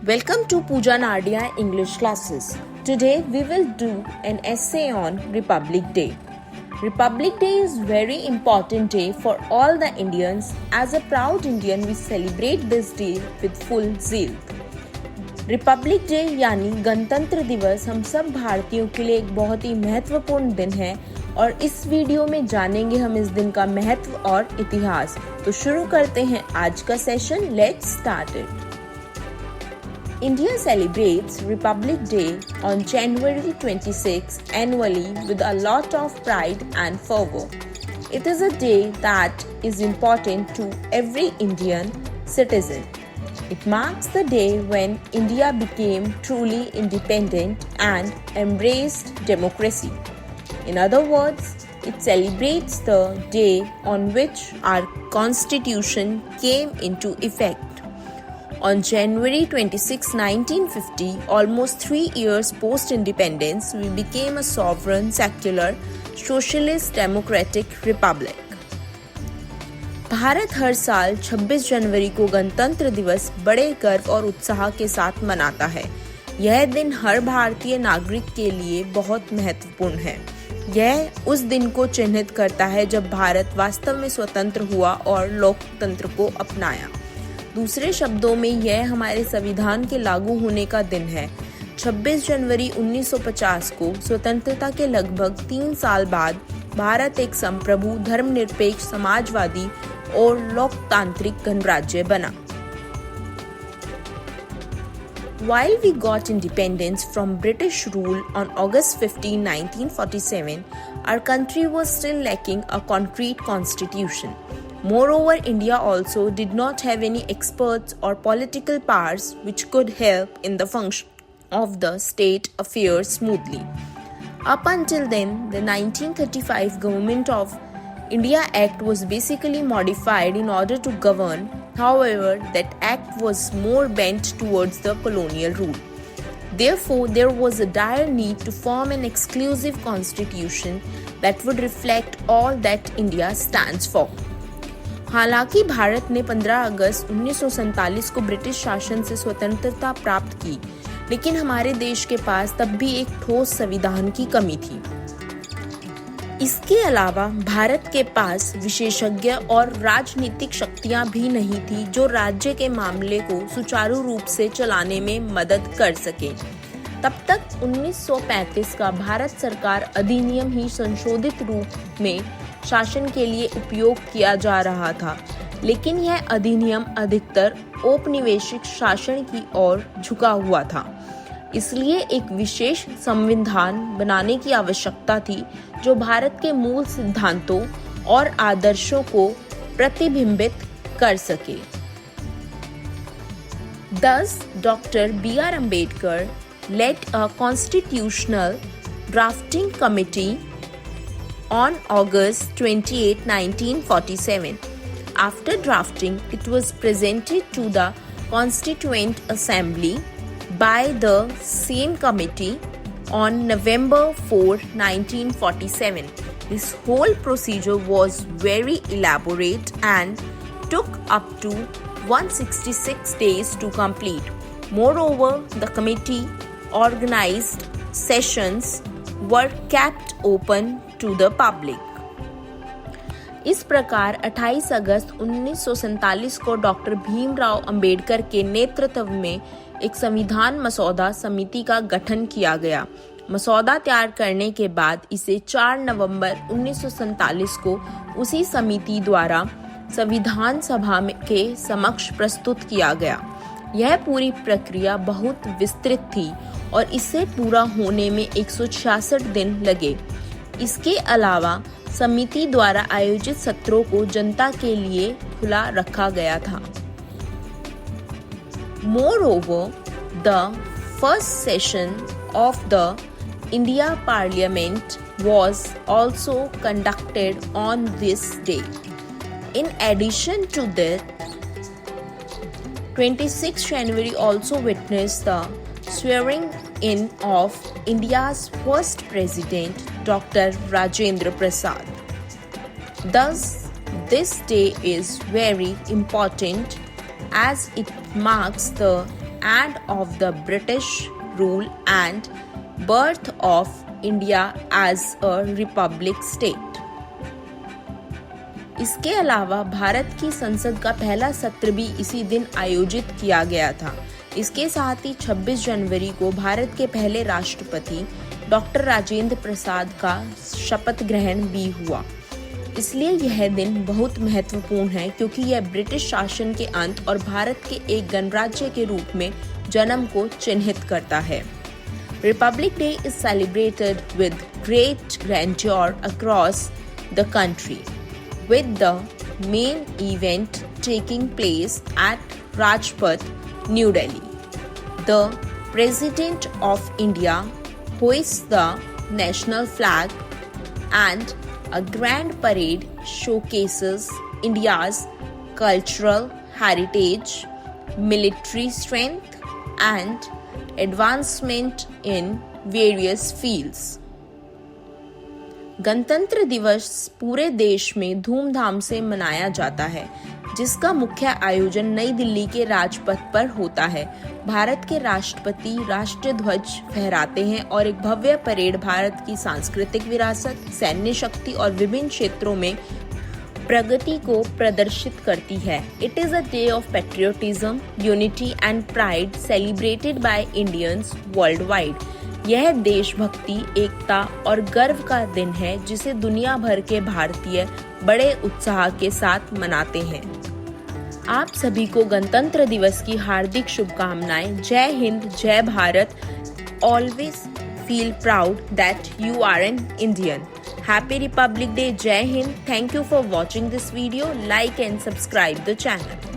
Welcome to Pooja Nardia English classes. Today we will do an essay on Republic Day. Republic Day is very important day for all the Indians. As a proud Indian, we celebrate this day with full zeal. Republic day यानी गणतंत्र दिवस हम सब भारतीयों के लिए एक बहुत ही महत्वपूर्ण दिन है और इस वीडियो में जानेंगे हम इस दिन का महत्व और इतिहास। तो शुरू करते हैं आज का session. Let's start it. India celebrates Republic Day on January 26 annually with a lot of pride and fervor. It is a day that is important to every Indian citizen. It marks the day when India became truly independent and embraced democracy. In other words, it celebrates the day on which our constitution came into effect. On January 26, 1950, almost 3 years post-independence, we became a sovereign, secular, socialist, democratic republic. Bharat हर साल 26 जनवरी को गणतंत्र दिवस बड़े गर्व और उत्साह के साथ मनाता है। यह दिन हर भारतीय नागरिक के लिए बहुत महत्वपूर्ण है। यह उस दिन को चिन्हित करता है जब भारत वास्तव में स्वतंत्र हुआ और लोकतंत्र को अपनाया। दूसरे शब्दों में यह हमारे संविधान के लागू होने का दिन है। 26 जनवरी 1950 को स्वतंत्रता के लगभग 3 साल बाद भारत एक संप्रभु, धर्मनिरपेक्ष, समाजवादी और लोकतांत्रिक गणराज्य बना। While we got independence from British rule on August 15, 1947, our country was still lacking a concrete constitution. Moreover, India also did not have any experts or political powers which could help in the function of the state affairs smoothly. Up until then, the 1935 Government of India Act was basically modified in order to govern. However, that act was more bent towards the colonial rule. Therefore, there was a dire need to form an exclusive constitution that would reflect all that India stands for. हालांकि भारत ने 15 अगस्त 1947 को British शासन से स्वतंत्रता प्राप्त की, लेकिन हमारे देश के पास तब भी एक ठोस संविधान की कमी थी। इसके अलावा भारत के पास विशेषज्ञ और राजनीतिक शक्तियां भी नहीं थी जो राज्य के मामले को सुचारू रूप से चलाने में मदद कर सके। तब तक 1935 का भारत सरकार अधिनियम ही संशोधित रूप में शासन के लिए उपयोग किया जा रहा था, लेकिन यह अधिनियम अधिकतर औपनिवेशिक शासन की ओर झुका हुआ था। इसलिए एक विशेष संविधान बनाने की आवश्यकता थी जो भारत के मूल सिद्धांतों और आदर्शों को प्रतिबिंबित कर सके। Thus, Dr. B.R. Ambedkar led a constitutional drafting committee on August 28, 1947. After drafting, it was presented to the Constituent Assembly by the same committee on November 4, 1947. This whole procedure was very elaborate and took up to 166 days to complete. Moreover, the committee organized sessions were kept open to the public. इस प्रकार 28 अगस्त 1947 को doctor Bhimrao Ambedkar के नेतृत्व में एक संविधान मसौदा समिति का गठन किया गया। मसौदा तैयार करने के बाद इसे 4 नवंबर 1947 को उसी समिति द्वारा संविधान सभा के समक्ष प्रस्तुत किया गया। यह पूरी प्रक्रिया बहुत विस्तृत थी और इसे पूरा होने में 166 दिन लगे। इसके अलावा समिति द्वारा आयोजित सत्रों को जनता के लिए खुला रखा गया था। Moreover, the first session of the India Parliament was also conducted on this day. In addition to that, 26 January also witnessed the swearing in of India's first president, Dr. Rajendra Prasad. Thus, this day is very important as it marks the end of the British rule and birth of India as a republic state. इसके अलावा भारत की संसद का पहला सत्र भी इसी दिन आयोजित किया गया था। इसके साथ ही 26 जनवरी को भारत के पहले राष्ट्रपति डॉक्टर राजेंद्र प्रसाद का शपथ ग्रहण भी हुआ। इसलिए यह दिन बहुत महत्वपूर्ण है क्योंकि यह ब्रिटिश शासन के अंत और भारत के एक गणराज्य के रूप में जन्म को चिन्हित करता है। Republic Day is celebrated with great grandeur across the country, with the main event taking place at Rajpath, New Delhi. The President of India hoists the national flag and a grand parade showcases India's cultural heritage, military strength, and advancement in various fields. गणतंत्र दिवस पूरे देश में धूमधाम से मनाया जाता है, जिसका मुख्य आयोजन नई दिल्ली के राजपथ पर होता है। भारत के राष्ट्रपति राष्ट्रीय ध्वज फहराते हैं और एक भव्य परेड भारत की सांस्कृतिक विरासत, सैन्य शक्ति और विभिन्न क्षेत्रों में प्रगति को प्रदर्शित करती है। It is a day of patriotism, unity and pride celebrated by Indians world wide. यह देशभक्ति, एकता और गर्व का दिन है जिसे दुनिया भर के भारतीय बड़े उत्साह के साथ मनाते हैं। आप सभी को गणतंत्र दिवस की हार्दिक शुभकामनाएं। जय हिंद, जय Bharat. Always feel proud that you are an Indian. Happy Republic Day. Jai Hind. Thank you for watching this video. Like and subscribe the channel.